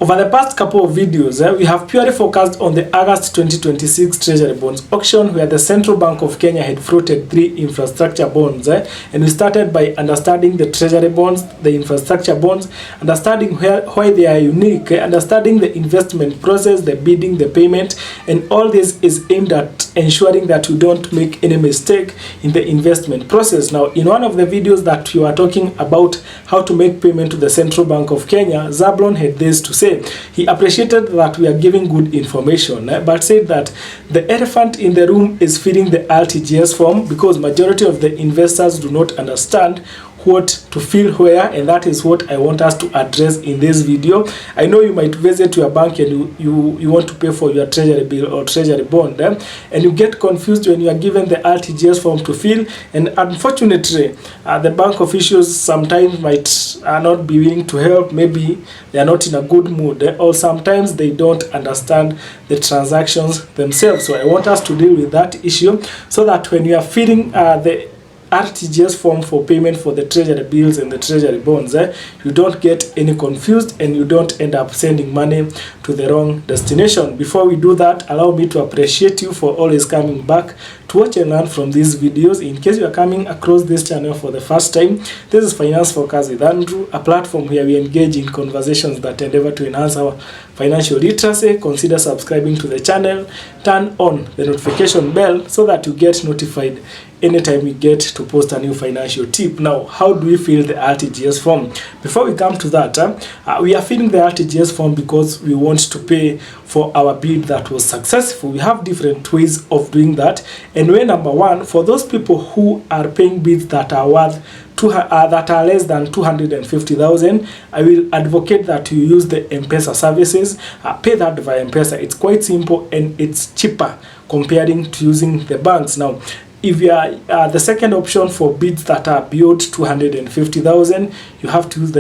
Over the past couple of videos, we have purely focused on the August 2026 Treasury Bonds auction, where the Central Bank of Kenya had floated 3 infrastructure bonds. And we started by understanding the Treasury Bonds, the infrastructure bonds, understanding why they are unique, understanding the investment process, the bidding, the payment, and all this is aimed at ensuring that you don't make any mistake in the investment process. Now, in one of the videos that you are talking about how to make payment to the Central Bank of Kenya, Zablon had this to say. He appreciated that we are giving good information, but said that the elephant in the room is filling the RTGS form, because majority of the investors do not understand what to fill where, and that is what I want us to address in this video. I know you might visit your bank and you want to pay for your treasury bill or treasury bond, and you get confused when you are given the RTGS form to fill, and unfortunately the bank officials sometimes might not be willing to help. Maybe they are not in a good mood, or sometimes they don't understand the transactions themselves. So I want us to deal with that issue, so that when you are filling the RTGS form for payment for the treasury bills and the treasury bonds, you don't get any confused and you don't end up sending money to the wrong destination. Before we do that, allow me to appreciate you for always coming back to watch and learn from these videos. In case you are coming across this channel for the first time, this is Finance Focus with Andrew, a platform where we engage in conversations that endeavor to enhance our financial literacy. Consider subscribing to the channel, turn on the notification bell so that you get notified anytime we get to post a new financial tip. Now, how do we fill the RTGS form? Before we come to that, we are filling the RTGS form because we want to pay for our bid that was successful. We have different ways of doing that, and way number one, for those people who are paying bids that are worth that are less than 250,000, I will advocate that you use the M-Pesa services. Pay that via M-Pesa. It's quite simple and it's cheaper comparing to using the banks. Now, if you are the second option for bids that are beyond 250,000, you have to use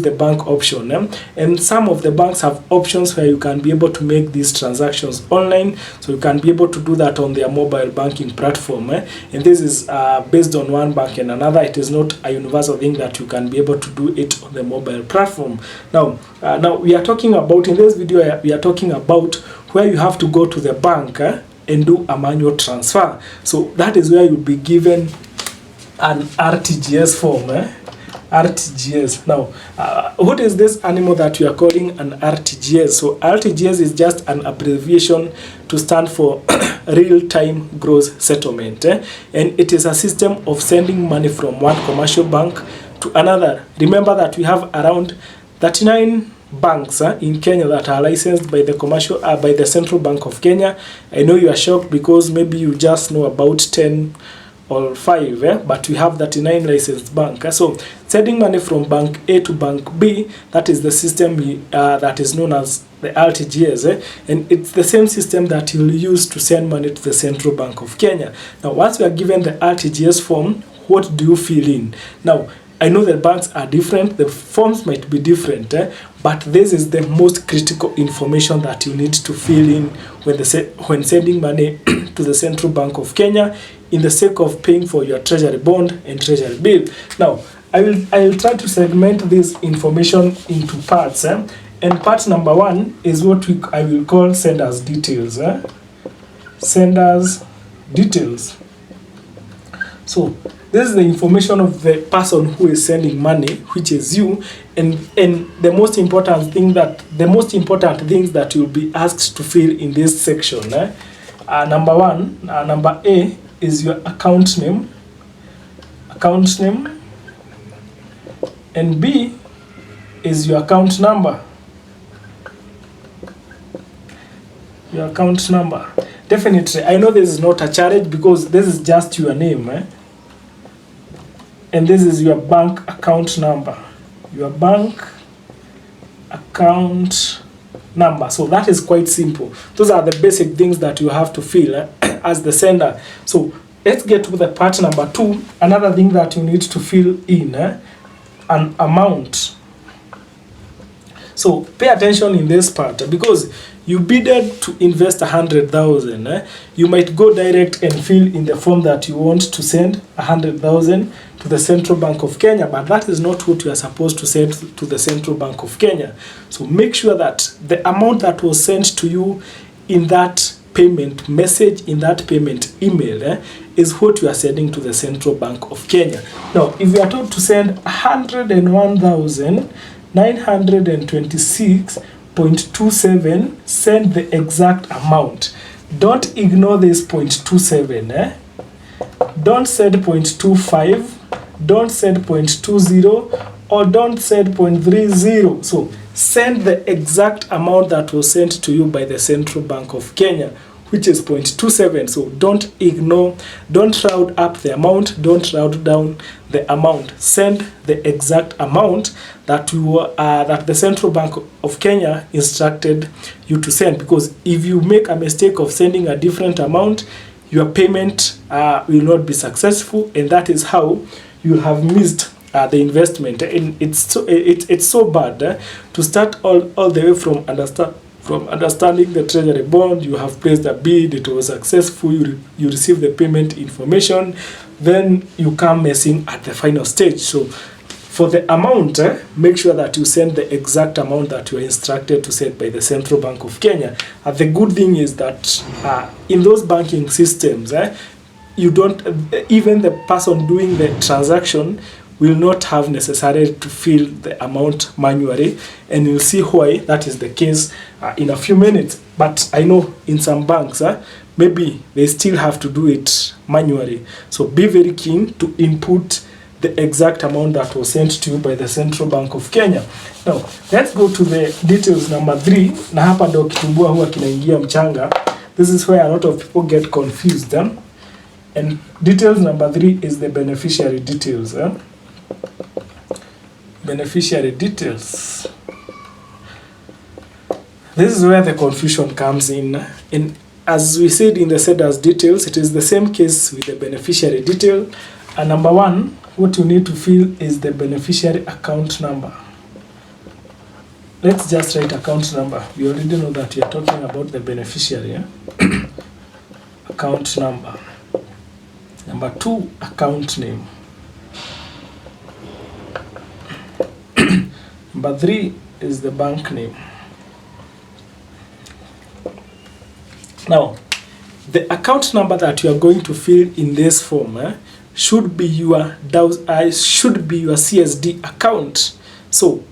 the bank option. And some of the banks have options where you can be able to make these transactions online, so you can be able to do that on their mobile banking platform. And this is based on one bank and another. It is not a universal thing that you can be able to do it on the mobile platform. Now we are talking about, in this video, we are talking about where you have to go to the bank and do a manual transfer. So that is where you'll be given an RTGS form. RTGS. Now, what is this animal that we are calling an RTGS? So RTGS is just an abbreviation to stand for real-time gross settlement. And it is a system of sending money from one commercial bank to another. Remember that we have around 39 banks in Kenya that are licensed by the Central Bank of Kenya. I know you are shocked because maybe you just know about 10 or 5, but we have 39 licensed banks. So sending money from bank A to bank B, that is the system that is known as the RTGS, and it's the same system that you'll use to send money to the Central Bank of Kenya. Now, once we are given the RTGS form, what do you fill in? Now, I know that banks are different, the forms might be different, but this is the most critical information that you need to fill in when sending money to the Central Bank of Kenya in the sake of paying for your treasury bond and treasury bill. Now, I will try to segment this information into parts, and part number one is what I will call sender's details. Sender's details. So this is the information of the person who is sending money, which is you, and the most important things that you'll be asked to fill in this section. Number one, number A is your account name, and B is your account number. Your account number. Definitely, I know this is not a challenge because this is just your name, and this is your bank account number. Your bank account number. So that is quite simple. Those are the basic things that you have to fill as the sender. So let's get to the part number two. Another thing that you need to fill in, an amount. So pay attention in this part, because you bidded to invest 100,000. You might go direct and fill in the form that you want to send 100,000 to the Central Bank of Kenya, but that is not what you are supposed to send to the Central Bank of Kenya. So make sure that the amount that was sent to you in that payment message, in that payment email, is what you are sending to the Central Bank of Kenya. Now, if you are told to send 101,926.27, send the exact amount. Don't ignore this 0.27. Don't send 0.25, don't send 0.20, or don't send 0.30. So send the exact amount that was sent to you by the Central Bank of Kenya, which is 0.27. So don't ignore, don't round up the amount, don't round down the amount. Send the exact amount that that the Central Bank of Kenya instructed you to send, because if you make a mistake of sending a different amount, your payment will not be successful, and that is how you'll have missed the investment. And it's so bad to start all the way from understanding the Treasury Bond. You have placed a bid, it was successful, you receive the payment information, then you come messing at the final stage. So for the amount, make sure that you send the exact amount that you are instructed to send by the Central Bank of Kenya. The good thing is that in those banking systems, you don't, even the person doing the transaction will not have necessarily to fill the amount manually, and you'll see why that is the case in a few minutes. But I know in some banks, maybe they still have to do it manually. So be very keen to input the exact amount that was sent to you by the Central Bank of Kenya. Now, let's go to the details number 3. Na hapa ndo kitumbua huwa kinaingia mchanga. This is where a lot of people get confused. And details number 3 is the beneficiary details. Beneficiary details. This is where the confusion comes in. And as we said in the SEDAS details, it is the same case with the beneficiary detail. And number 1, what you need to fill is the beneficiary account number. Let's just write account number. We already know that we are talking about the beneficiary. Account number. Number 2, account name. Number 3 is the bank name. Now, the account number that you are going to fill in this form should be your CSD account. So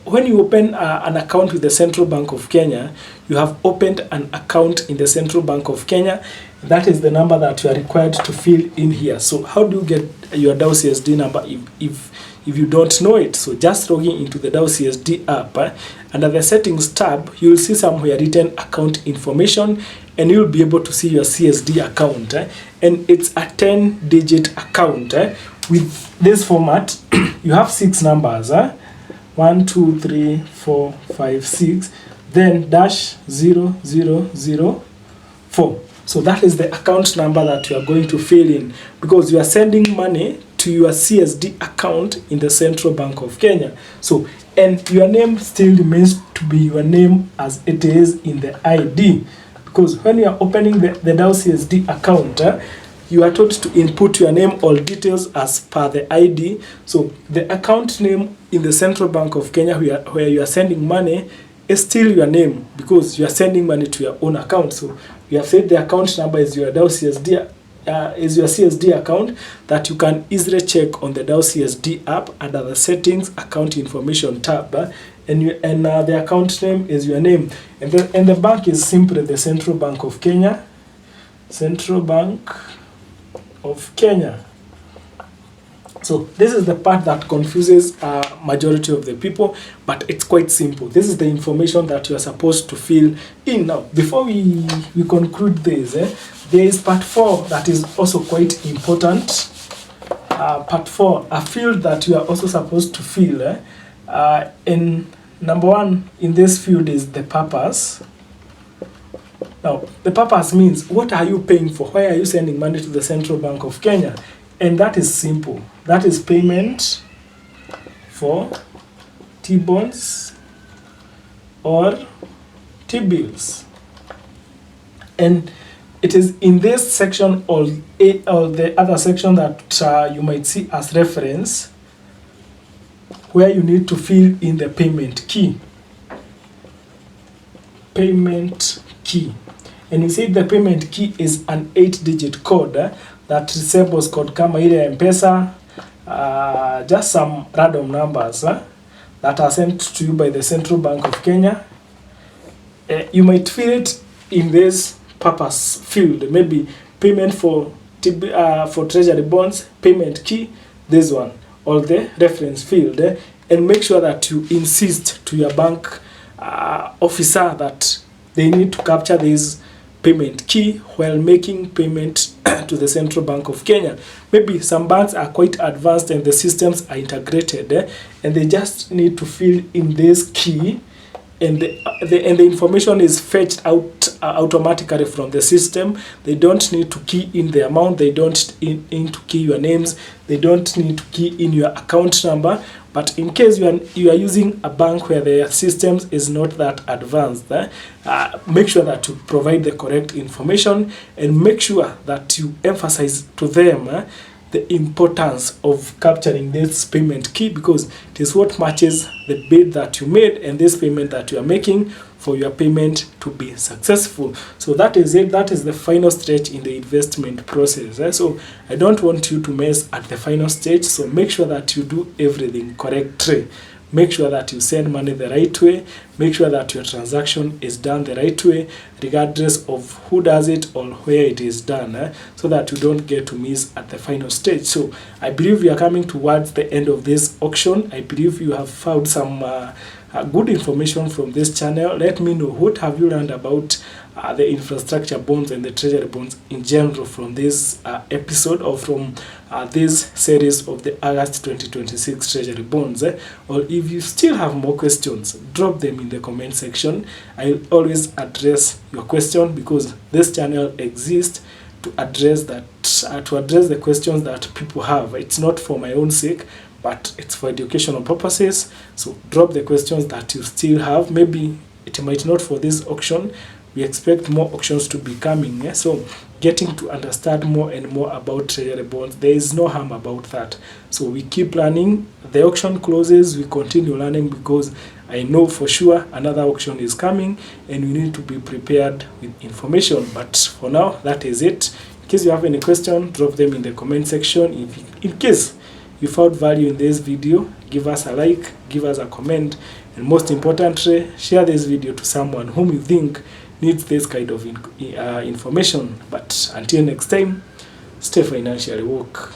when you open an account with the Central Bank of Kenya, you have opened an account in the Central Bank of Kenya. That is the number that you are required to fill in here. So how do you get your DhowCSD number if you don't know it? So just logging into the DhowCSD app, under the settings tab, you will see somewhere written account information, and you will be able to see your CSD account. And it's a 10-digit account. With this format, you have 6 numbers. 1, 2, 3, 4, 5, 6. Then -0004. So that is the account number that you are going to fill in, because you are sending money to your CSD account in the Central Bank of Kenya. So, and your name still remains to be your name as it is in the ID, because when you are opening the DhowCSD account, you are told to input your name, all details as per the ID. So the account name in the Central Bank of Kenya where you are sending money is still your name, because you are sending money to your own account. So we have said the account number is your DhowCSD is your CSD account that you can easily check on the DhowCSD app under the settings account information tab, and the account name is your name, and the bank is simply the Central Bank of Kenya. Central Bank of Kenya. So this is the part that confuses majority of the people, but it's quite simple. This is the information that you are supposed to fill in. Now, before we conclude this, there is part 4 that is also quite important. Part 4, a field that you are also supposed to fill. In number 1 in this field is the purpose. Now, the purpose means, what are you paying for? Why are you sending money to the Central Bank of Kenya? And that is simple. That is payment for T-bonds or T-bills. And it is in this section or the other section that you might see as reference, where you need to fill in the payment key. Payment key. And you see the payment key is an 8-digit code that resembles code kama ile M-Pesa, just some random numbers that are sent to you by the Central Bank of Kenya. You might fill it in this purpose field, maybe payment for Treasury Bonds, payment key, this one, or the reference field, and make sure that you insist to your bank officer that they need to capture this payment key while making payment to the Central Bank of Kenya. Maybe some banks are quite advanced and the systems are integrated, and they just need to fill in this key, and the information is fetched out automatically from the system. They don't need to key in the amount, they don't need to key your names, they don't need to key in your account number. But in case you are using a bank where the systems is not that advanced, make sure that you provide the correct information, and make sure that you emphasize to them the importance of capturing this payment key, because it is what matches the bid that you made and this payment that you are making for your payment to be successful. So that is it. That is the final stage in the investment process. So I don't want you to mess at the final stage. So make sure that you do everything correctly. Make sure that you send money the right way. Make sure that your transaction is done the right way, regardless of who does it or where it is done, so that you don't get to miss at the final stage. So I believe we are coming towards the end of this auction. I believe you have found some good information from this channel. Let me know, what have you learned about the infrastructure bonds and the treasury bonds in general from this episode, or from this series of the August 2026 treasury bonds, or if you still have more questions, drop them in the comment section. I'll always address your question, because this channel exists to address that the questions that people have. It's not for my own sake, but it's for educational purposes. So drop the questions that you still have. Maybe it might not for this auction. We expect more auctions to be coming. So getting to understand more and more about treasury bonds, there is no harm about that. So we keep learning. The auction closes, we continue learning, because I know for sure another auction is coming and we need to be prepared with information. But for now, that is it. In case you have any question, drop them in the comment section. In case you found value in this video, give us a like, give us a comment, and most importantly, share this video to someone whom you think needs this kind of information. But until next time, stay financially woke.